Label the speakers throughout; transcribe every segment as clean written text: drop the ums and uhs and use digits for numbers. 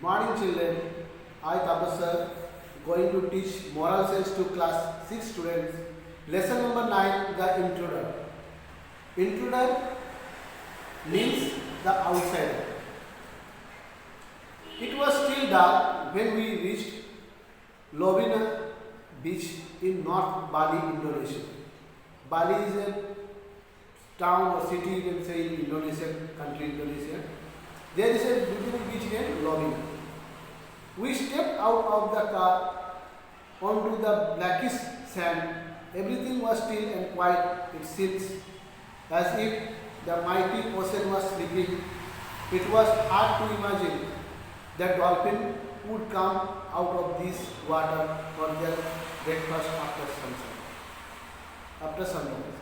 Speaker 1: Morning children, I Tapas sir going to teach moral science to class 6 students. Lesson number 9, the intruder. Intruder means the outsider. It was still dark when we reached Lovina beach in North Bali, Indonesia. Bali is a town or city, you can say, in Indonesia, country Indonesia. There is a beautiful beach named Lovina. We stepped out of the car onto the blackish sand. Everything was still and quiet. It seems as if the mighty ocean was sleeping. It was hard to imagine that dolphin would come out of this water for their breakfast after sunset. After sunrise,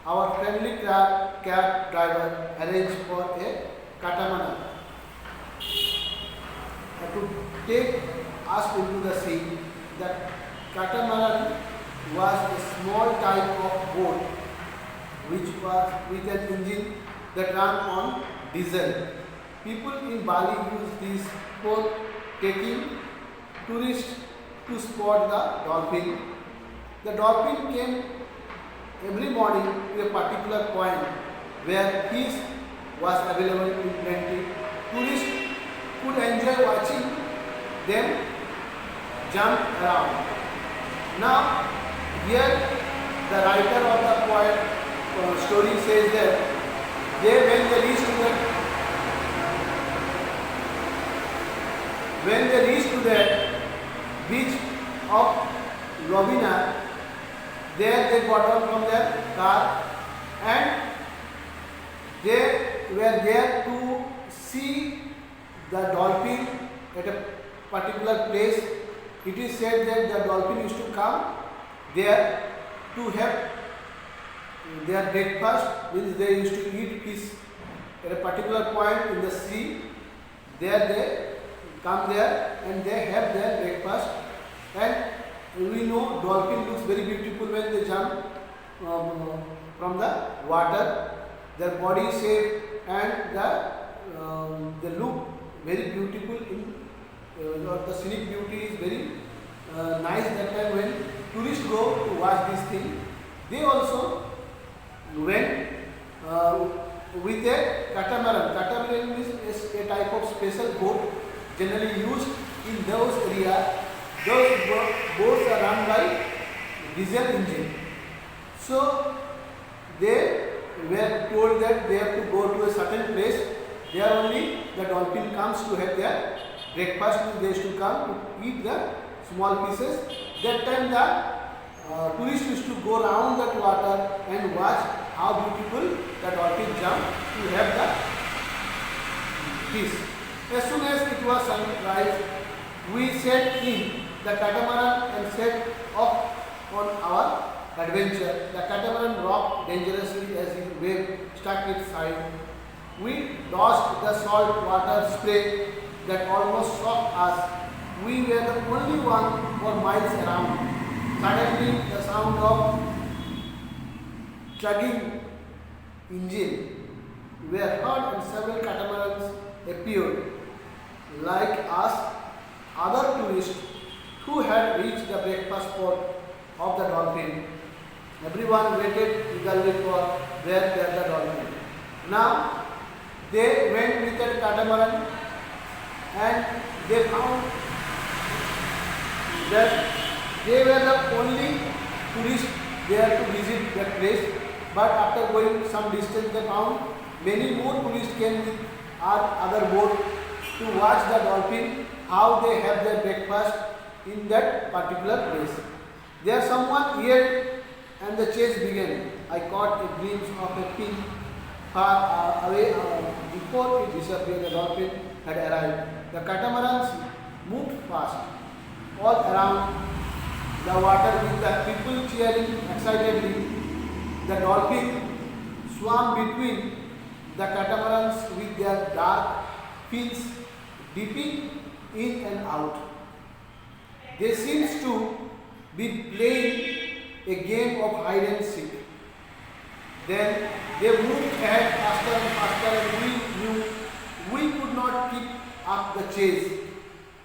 Speaker 1: our friendly cab driver arranged for a catamaran to take us into the sea. The catamaran was a small type of boat which was with an engine that ran on diesel. People in Bali use this for taking tourists to spot the dolphin. The dolphin came every morning to a particular point where fish was available in plenty. Tourists could enjoy watching them jump around. Now, here the writer of the story says that when they reached to the beach of Lovina, there they got out from their car and they were there to see the dolphin at a particular place. It is said that the dolphin used to come there to have their breakfast, means they used to eat fish at a particular point in the sea. There they come there and they have their breakfast. And we know dolphin looks very beautiful when they jump from the water. Their body shape and they look very beautiful. The scenic beauty is very nice. That time when tourists go to watch this thing, they also went with a catamaran. Catamaran is a type of special boat generally used in those areas. Those boats are run by diesel engine. So they were told that they have to go to a certain place. There only the dolphin comes to have their breakfast. They used to come to eat the small pieces. That time the tourists used to go around that water and watch how beautiful the dolphin jump to have the fish. As soon as it was sunrise, we set in the catamaran and set off on our adventure. The catamaran rocked dangerously as its wave struck its side. We dodged the salt water spray that almost shocked us. We were the only one for miles around. Suddenly, the sound of chugging engine were heard and several catamarans appeared. Like us, other tourists who had reached the breakfast spot of the dolphin. Everyone waited eagerly for where the dolphin. Now, they went with a catamaran and they found that they were the only tourists there to visit that place. But after going some distance, they found many more tourists came with our other boat to watch the dolphin, how they have their breakfast in that particular place. There someone yelled and the chase began. I caught a glimpse of a fin far away before it disappeared. The dolphin had arrived. The catamarans moved fast all around the water with the people cheering excitedly. The dolphin swam between the catamarans with their dark fins dipping in and out. They seemed to be playing a game of hide and seek. Then they moved ahead faster and faster, and we knew we could not keep up the chase.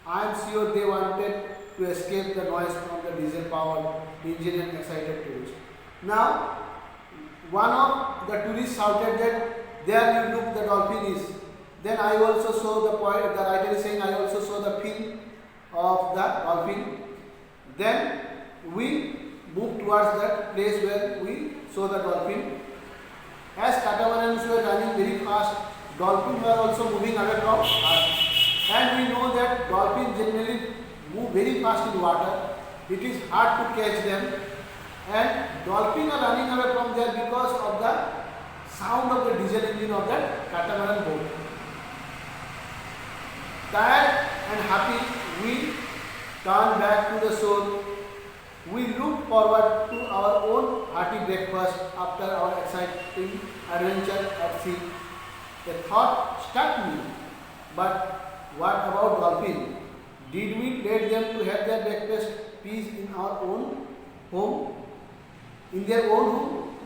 Speaker 1: I am sure they wanted to escape the noise from the diesel powered engine and excited tourists. Now, one of the tourists shouted that there you look the dolphin is. Then I also saw the point, the writer is saying I also saw the fin of the dolphin. Then we moved towards that place where we saw the dolphin. As catamarans were running very fast, dolphins were also moving away from us. And we know that dolphins generally move very fast in water. It is hard to catch them. And dolphins are running away from there because of the sound of the diesel engine of that catamaran boat. Tired and happy, we turned back to the shore. We looked forward to our own hearty breakfast after our exciting adventure at sea. A thought struck me, but what about dolphins? Did we let them to have their breakfast peace in our own home? In their own home?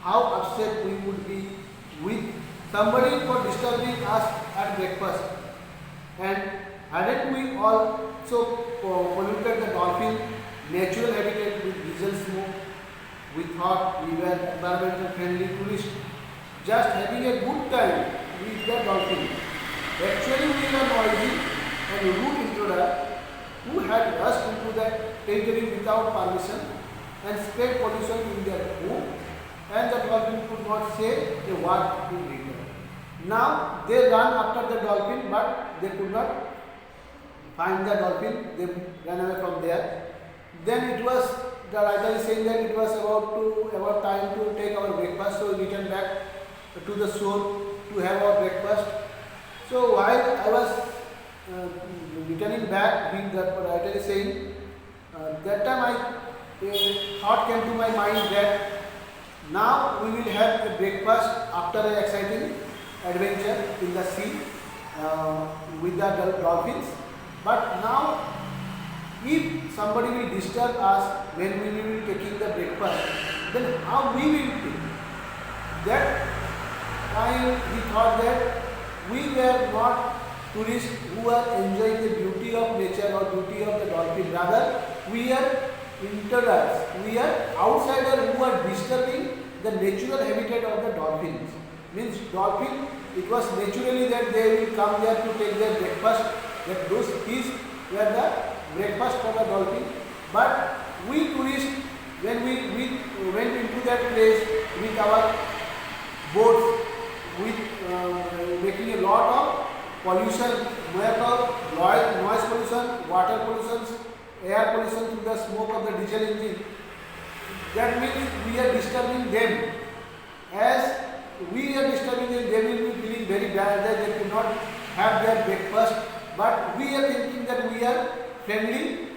Speaker 1: How upset we would be with somebody for disturbing us at breakfast. And hadn't we also polluted the dolphin natural habitat with diesel smoke? We thought we were environmental friendly tourists, just having a good time with the dolphin. Actually, we were noisy and rude intruders who had rushed into the territory without permission and spread pollution in their home, and the dolphin could not say a word in return. Now they ran after the dolphin, but they could not find the dolphin. They ran away from there. Then it was, the writer is saying that it was about time to take our breakfast, so we returned back to the shore to have our breakfast. So while I was returning back, the writer is saying, that time a thought came to my mind that now we will have a breakfast after an exciting adventure in the sea with the dolphins. But now, if somebody will disturb us when we will be taking the breakfast, then how we will feel? That time we thought that we were not tourists who are enjoying the beauty of nature or beauty of the dolphin. Rather, we are intruders, we are outsiders who are disturbing the natural habitat of the dolphins. Means dolphin, it was naturally that they will come there to take their breakfast, that those fish were the breakfast for the dolphin. But we tourists, when we went into that place with our boats, with making a lot of pollution, noise pollution, water pollution, air pollution through the smoke of the diesel engine. That means we are disturbing them. As we are disturbing them, they will be feeling very bad that they could not have their breakfast. But we are thinking that we are friendly,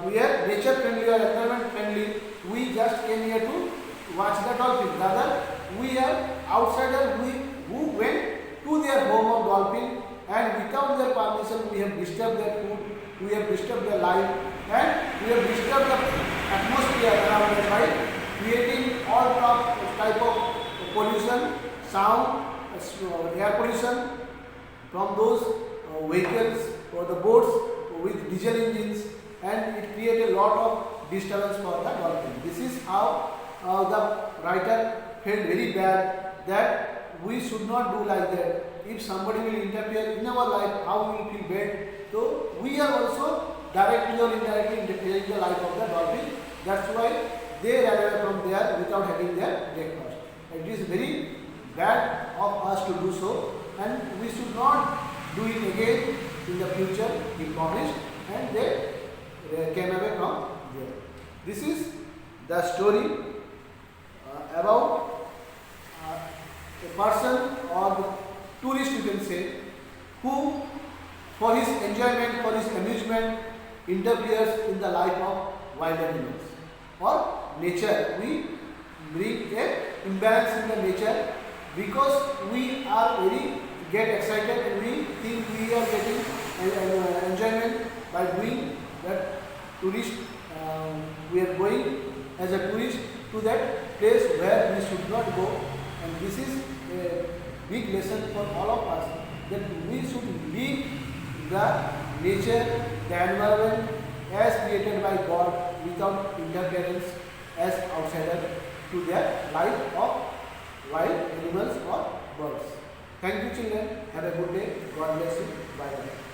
Speaker 1: we are nature friendly or environment friendly. We just came here to watch the dolphin. Rather, we are outsiders who went to their home of dolphin, and without their permission we have disturbed their food, we have disturbed their life, and we have disturbed the atmosphere around us by creating all type of pollution, sound, air pollution from those vehicles or the boats with diesel engines, and it created a lot of disturbance for the dolphin. This is how the writer felt very bad that we should not do like that. If somebody will interfere in our life, how we will feel bad. So we are also directly or indirectly interfering in the life of the dolphin. That's why they ran away from there without having their breakfast. It is very bad of us to do so, and we should not do it again in the future, he promised, and they came away from there. This is the story about a person or the tourist, you can say, who for his enjoyment, for his amusement, interferes in the life of wild animals or nature. We bring a imbalance in the nature because we are get excited and we think we are getting enjoyment by doing that tourist. We are going as a tourist to that place where we should not go, and this is a big lesson for all of us that we should leave the nature, the environment as created by God without interference as outsider to their life of wild animals or birds. Thank you children. Have a good day. God bless you. Bye bye.